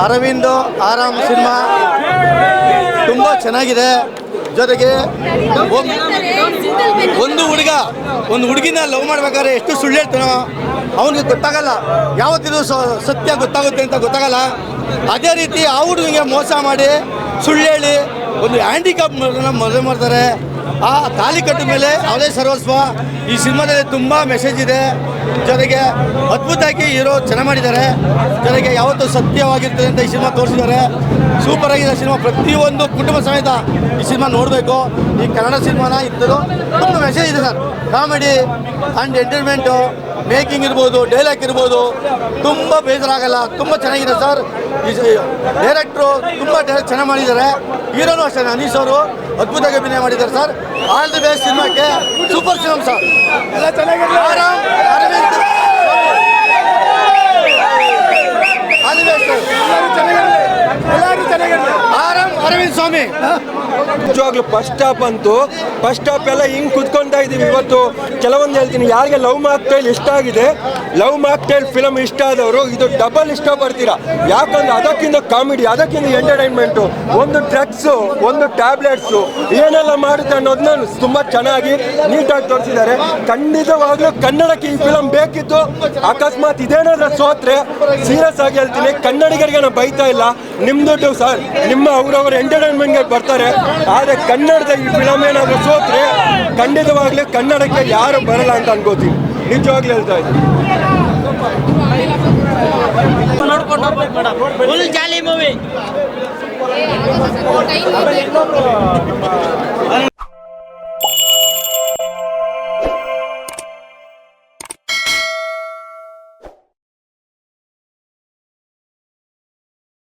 ಅರವಿಂದ್ ಆರಾಮ್ ಸಿನಿಮಾ ತುಂಬ ಚೆನ್ನಾಗಿದೆ. ಜೊತೆಗೆ ಒಂದು ಹುಡುಗಿನ ಲವ್ ಮಾಡ್ಬೇಕಾದ್ರೆ ಎಷ್ಟು ಸುಳ್ಳು ಹೇಳ್ತಾನೋ ಅವನಿಗೆ ಗೊತ್ತಾಗಲ್ಲ, ಯಾವತ್ತಿದು ಸತ್ಯ ಗೊತ್ತಾಗುತ್ತೆ ಅಂತ ಗೊತ್ತಾಗಲ್ಲ. ಅದೇ ರೀತಿ ಆ ಹುಡುಗಿಗೆ ಮೋಸ ಮಾಡಿ ಸುಳ್ಳು ಹೇಳಿ ಒಂದು ಹ್ಯಾಂಡಿಕ್ಯಾಪ್ ಮದುವೆ ಮಾಡ್ತಾರೆ. ಆ ತಾಲಿ ಕಟ್ಟಿದ ಮೇಲೆ ಅವಳೇ ಸರ್ವಸ್ವ. ಈ ಸಿನಿಮಾದಲ್ಲಿ ತುಂಬ ಮೆಸೇಜ್ ಇದೆ. ಜೊತೆಗೆ ಅದ್ಭುತವಾಗಿ ಹೀರೋ ಚೆನ್ನಾಗಿ ಮಾಡಿದ್ದಾರೆ. ಜೊತೆಗೆ ಯಾವತ್ತೂ ಸತ್ಯವಾಗಿರ್ತದೆ ಅಂತ ಈ ಸಿನಿಮಾ ತೋರಿಸಿದ್ದಾರೆ. ಸೂಪರ್ ಆಗಿದೆ ಸಿನಿಮಾ. ಪ್ರತಿಯೊಂದು ಕುಟುಂಬ ಸಮೇತ ಈ ಸಿನಿಮಾ ನೋಡಬೇಕು. ಈ ಕನ್ನಡ ಸಿನಿಮಾನ ಇದ್ದದು ತುಂಬ ಮೆಸೇಜ್ ಇದೆ sir. Comedy and entertainment, making ಇರ್ಬೋದು, ಡೈಲಾಗ್ ಇರ್ಬೋದು, ತುಂಬ ಬೇಜಾರಾಗಲ್ಲ. ತುಂಬ ಚೆನ್ನಾಗಿದೆ ಸರ್. ಈ ಡೈರೆಕ್ಟ್ರು ತುಂಬ ಚೆನ್ನಾಗಿ ಮಾಡಿದ್ದಾರೆ. ಹೀರೋನು ಅಷ್ಟೇ ಅನೀಶ್ ಅವರು ಅದ್ಭುತವಾಗಿ ಅಭಿನಯ ಮಾಡಿದ್ದಾರೆ ಸರ್. ಆಲ್ ದಿ ಬೆಸ್ಟ್ ಸಿನಿಮಾಕ್ಕೆ. Super cinema sir. ಎಲ್ಲ ಚೆನ್ನಾಗಿದೆ. Aravind all the best sir. ಎಲ್ಲರೂ ಚೆನ್ನಾಗಿದೆ. ಅರವಿಂದ್ ಸ್ವಾಮಿ ನಿಜವಾಗ್ಲೂ ಫಸ್ಟ್ ಸ್ಟಾಪ್ ಎಲ್ಲ ಹಿಂಗೆ ಕುತ್ಕೊತಾ ಇದ್ದೀವಿ. ಇವತ್ತು ಕೆಲವೊಂದು ಹೇಳ್ತೀನಿ, ಯಾರಿಗೆ ಲವ್ ಮಾಕ್ಟೈಲ್ ಇಷ್ಟ ಆಗಿದೆ, ಲವ್ ಮಾಕ್ಟೈಲ್ ಫಿಲಮ್ ಇಷ್ಟ ಆದವರು ಇದು ಡಬಲ್ ಇಷ್ಟಪಡ್ತೀರಾ. ಯಾಕಂದ್ರೆ ಅದಕ್ಕಿಂತ ಕಾಮಿಡಿ, ಅದಕ್ಕಿಂತ ಎಂಟರ್ಟೈನ್ಮೆಂಟು, ಒಂದು ಡ್ರಗ್ಸು, ಒಂದು ಟ್ಯಾಬ್ಲೆಟ್ಸು ಏನೆಲ್ಲ ಮಾಡುತ್ತೆ ಅನ್ನೋದನ್ನ ತುಂಬ ಚೆನ್ನಾಗಿ ನೀಟಾಗಿ ತೋರಿಸಿದ್ದಾರೆ. ಖಂಡಿತವಾಗ್ಲೂ ಕನ್ನಡಕ್ಕೆ ಈ ಫಿಲಮ್ ಬೇಕಿತ್ತು. ಅಕಸ್ಮಾತ್ ಇದೇನಾದ್ರೂ ಸೋತ್ರೆ ಸೀರಿಯಸ್ ಆಗಿ ಹೇಳ್ತೀನಿ, ಕನ್ನಡಿಗರಿಗೆ ನಾನು ಬೈತಾ ಇಲ್ಲ, ನಿಮ್ದು ಸರ್, ನಿಮ್ಮ ಅವ್ರವ್ರ ಎಂಟರ್ಟೈನ್ಮೆಂಟ್ಗೆ ಬರ್ತಾರೆ. ಆದರೆ ಕನ್ನಡದ ಈ ಫಿಲಮ್ ಏನಾದರೂ ಸೋತ್ರೆ ಖಂಡಿತವಾಗ್ಲೂ ಕನ್ನಡಕ್ಕೆ ಯಾರು ಬರಲ್ಲ ಅಂತ ಅನ್ಕೋತೀನಿ. ನಿಜವಾಗ್ಲೂ ಹೇಳ್ತಾ ಇದ್ದೀನಿ. Full jolly movie.